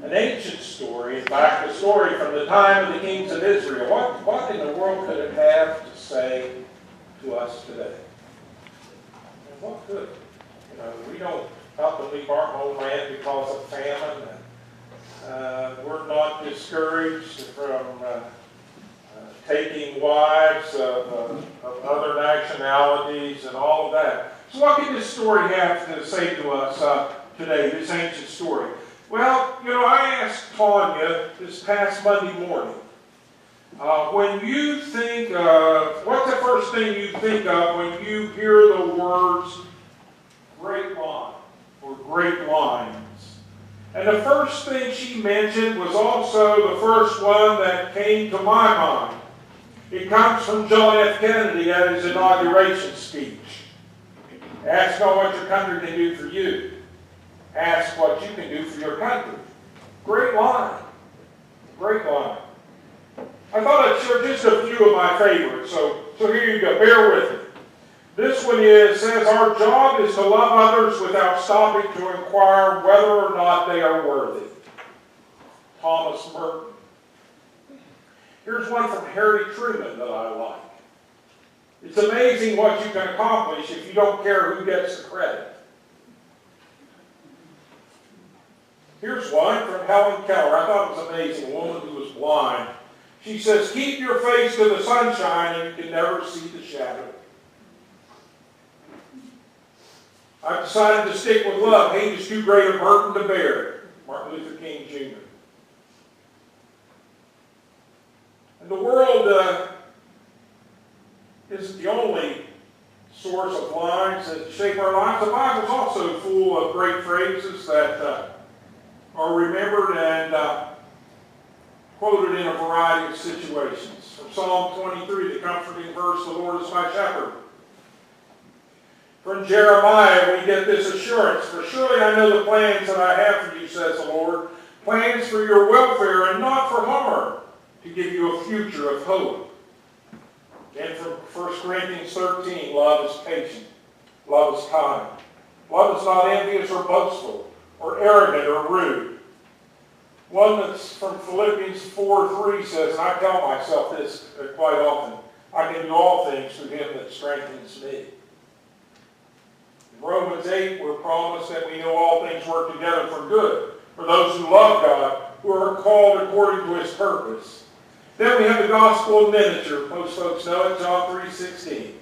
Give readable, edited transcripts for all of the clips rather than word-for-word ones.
An ancient story, in fact, a story from the time of the kings of Israel. What in the world could it have to say to us today? And what could? We don't up and leave our homeland because of famine. We're not discouraged from taking wives of other nationalities and all of that. So what can this story have to say to us today, this ancient story? Well, I asked Tanya this past Monday morning, when you think of, what's the first thing you think of when you hear the words great line or great lines? And the first thing she mentioned was also the first one that came to my mind. It comes from John F. Kennedy at his inauguration speech. Ask not what your country can do for you. Ask what you can do for your country. Great line. Great line. I thought I'd share just a few of my favorites. So here you go. Bear with me. This one says, our job is to love others without stopping to inquire whether or not they are worthy. Thomas Merton. Here's one from Harry Truman that I like. It's amazing what you can accomplish if you don't care who gets the credit. Here's one from Helen Keller. I thought it was amazing. A woman who was blind. She says, keep your face to the sunshine and you can never see the shadow. I've decided to stick with love. Hate is too great a burden to bear. Martin Luther King Jr. And the world isn't the only source of lines that shape our lives. The Bible's also full of great phrases that are remembered and quoted in a variety of situations. From Psalm 23, the comforting verse, the Lord is my shepherd. From Jeremiah, we get this assurance, for surely I know the plans that I have for you, says the Lord, plans for your welfare and not for harm, to give you a future of hope. And from 1 Corinthians 13, love is patient, love is kind. Love is not envious or boastful, or arrogant or rude. One that's from Philippians 4:3 says, and I tell myself this quite often, I can do all things through him that strengthens me. In Romans 8, we're promised that we know all things work together for good, for those who love God, who are called according to his purpose. Then we have the gospel in miniature. Most folks know it, John 3:16.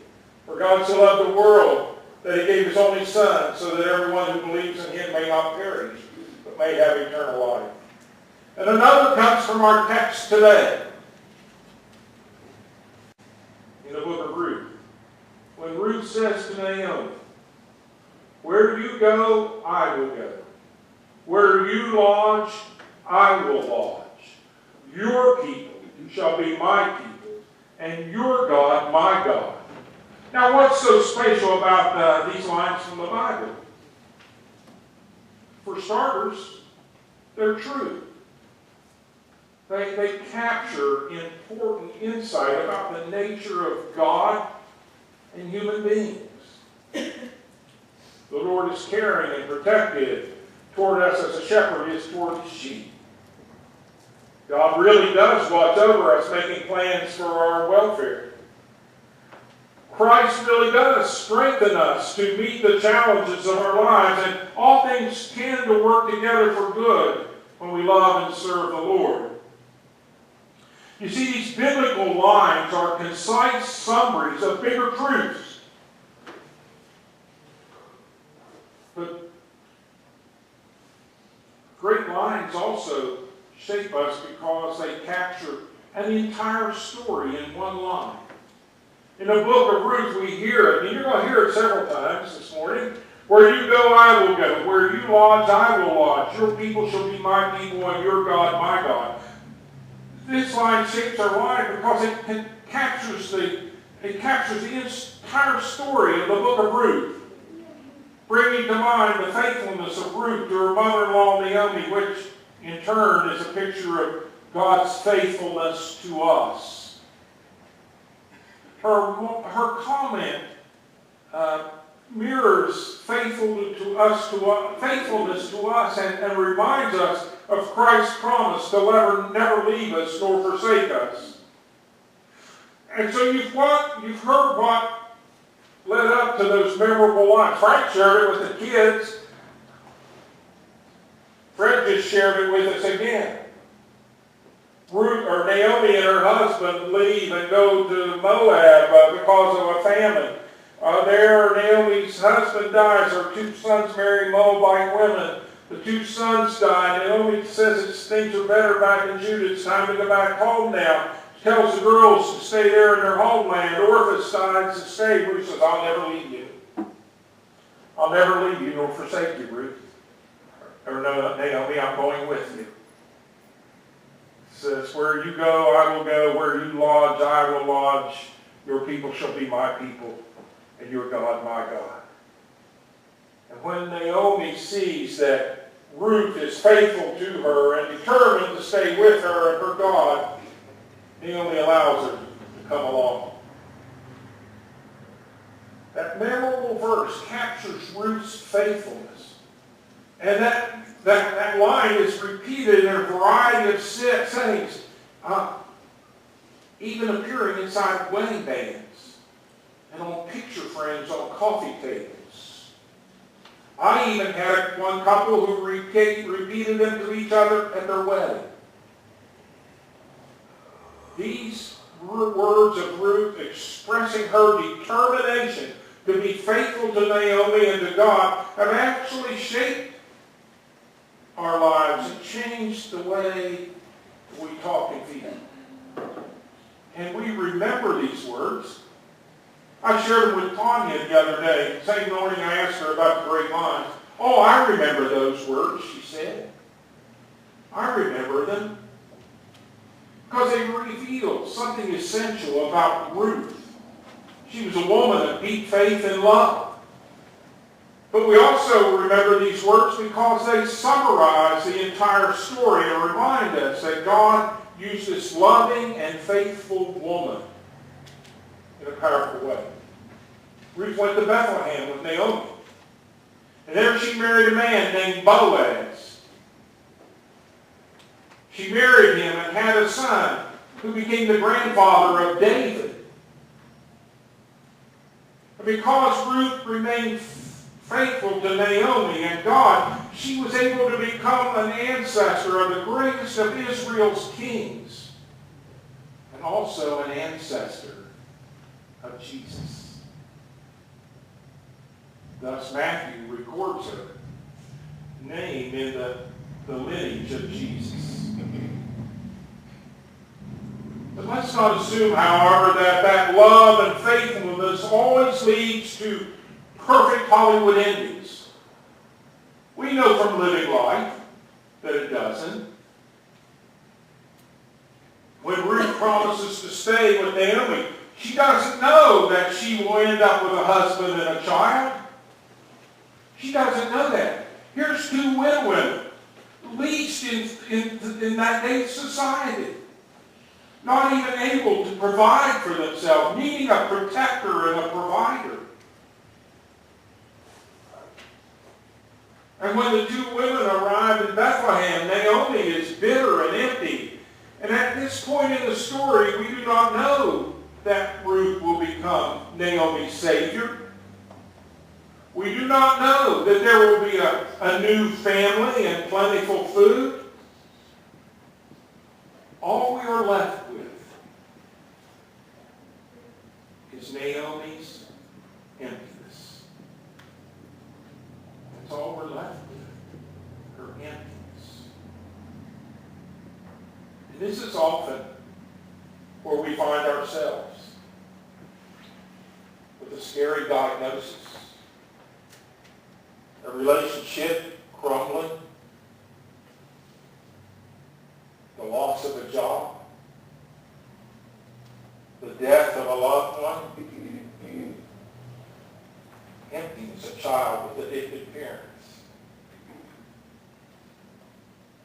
For God so loved the world that he gave his only Son, so that everyone who believes in him may not perish, but may have eternal life. And another comes from our text today, in the book of Ruth. When Ruth says to Naomi, where you go, I will go. Where you lodge, I will lodge. Your people shall be my people, and your God my God. Now, what's so special about these lines from the Bible? For starters, they're true. They capture important insight about the nature of God and human beings. The Lord is caring and protective toward us as a shepherd is toward his sheep. God really does watch over us, making plans for our welfare. Christ really does strengthen us to meet the challenges of our lives, and all things tend to work together for good when we love and serve the Lord. You see, these biblical lines are concise summaries of bigger truths. But great lines also shape us because they capture an entire story in one line. In the book of Ruth, we hear it, and you're going to hear it several times this morning. Where you go, I will go. Where you lodge, I will lodge. Your people shall be my people, and your God, my God. This line shapes our life because it captures the entire story of the book of Ruth, bringing to mind the faithfulness of Ruth to her mother-in-law Naomi, which in turn is a picture of God's faithfulness to us. Her comment mirrors faithfulness to us and reminds us of Christ's promise to never leave us nor forsake us. And so you've heard what led up to those memorable lines. Frank shared it with the kids. Fred just shared it with us again. Naomi and her husband leave and go to Moab because of a famine. There, Naomi's husband dies. Her 2 sons marry Moabite women. The 2 sons die. Naomi says things are better back in Judah. It's time to go back home now. She tells the girls to stay there in their homeland. Orpah decides to stay. Ruth says, I'll never leave you. I'll never leave you nor forsake you, Ruth. Or no, Naomi, I'm going with you. Says, where you go, I will go. Where you lodge, I will lodge. Your people shall be my people, and your God, my God. And when Naomi sees that Ruth is faithful to her and determined to stay with her and her God, Naomi allows her to come along. That memorable verse captures Ruth's faithfulness. And that line is repeated in a variety of settings, even appearing inside wedding bands and on picture frames on coffee tables. I even had one couple who repeated them to each other at their wedding. These words of Ruth expressing her determination to be faithful to Naomi and to God have actually shaped our lives and changed the way we talk and feel. And we remember these words. I shared them with Tanya the other day. Same morning I asked her about the great lines. Oh, I remember those words, she said. I remember them. Because they reveal something essential about Ruth. She was a woman of deep faith and love. But we also remember these words because they summarize the entire story and remind us that God used this loving and faithful woman in a powerful way. Ruth went to Bethlehem with Naomi. And there she married a man named Boaz. She married him and had a son who became the grandfather of David. And because Ruth remained faithful to Naomi and God, she was able to become an ancestor of the greatest of Israel's kings and also an ancestor of Jesus. Thus Matthew records her name in the lineage of Jesus. But let's not assume, however, that love and faithfulness always leads to perfect Hollywood endings. We know from living life that it doesn't. When Ruth promises to stay with Naomi, she doesn't know that she will end up with a husband and a child. She doesn't know that. Here's 2 women, least in that day's society, not even able to provide for themselves, needing a protector and a provider. And when the 2 women arrive in Bethlehem, Naomi is bitter and empty. And at this point in the story, we do not know that Ruth will become Naomi's Savior. We do not know that there will be a new family and plentiful food. All we are left with is Naomi's emptiness. That's all we're left with, her emptiness. And this is often where we find ourselves, with a scary diagnosis, a relationship crumbling, the loss of a job, the death of a loved one, emptiness, a child with addicted parents.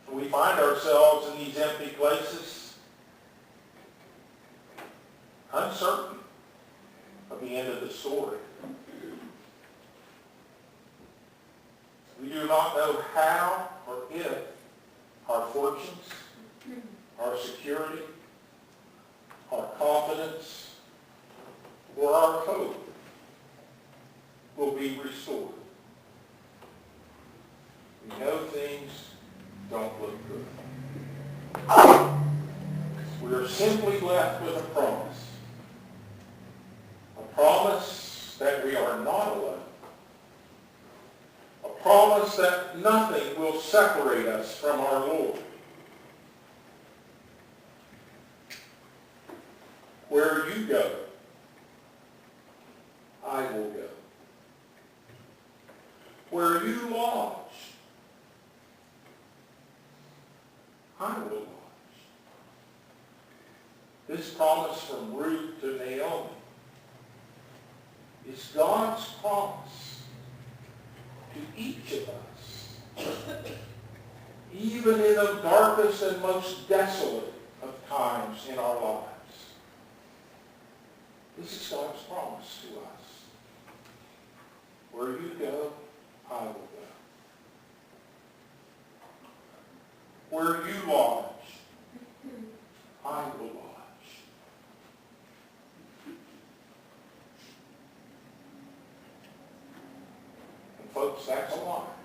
So we find ourselves in these empty places, uncertain of the end of the story. fortunes, our security, our confidence, or our hope will be restored. We know things don't look good. We are simply left with a promise. A promise that we are not alone. A promise that nothing will separate us from our Lord. Where you go, I will go. Where you lodge, I will lodge. This promise from Ruth to Naomi is God's promise to each of us, even in the darkest and most desolate of times in our lives. This is God's promise to us. Where you go, I will go. Where you lodge, I will lodge. And folks, that's a lot.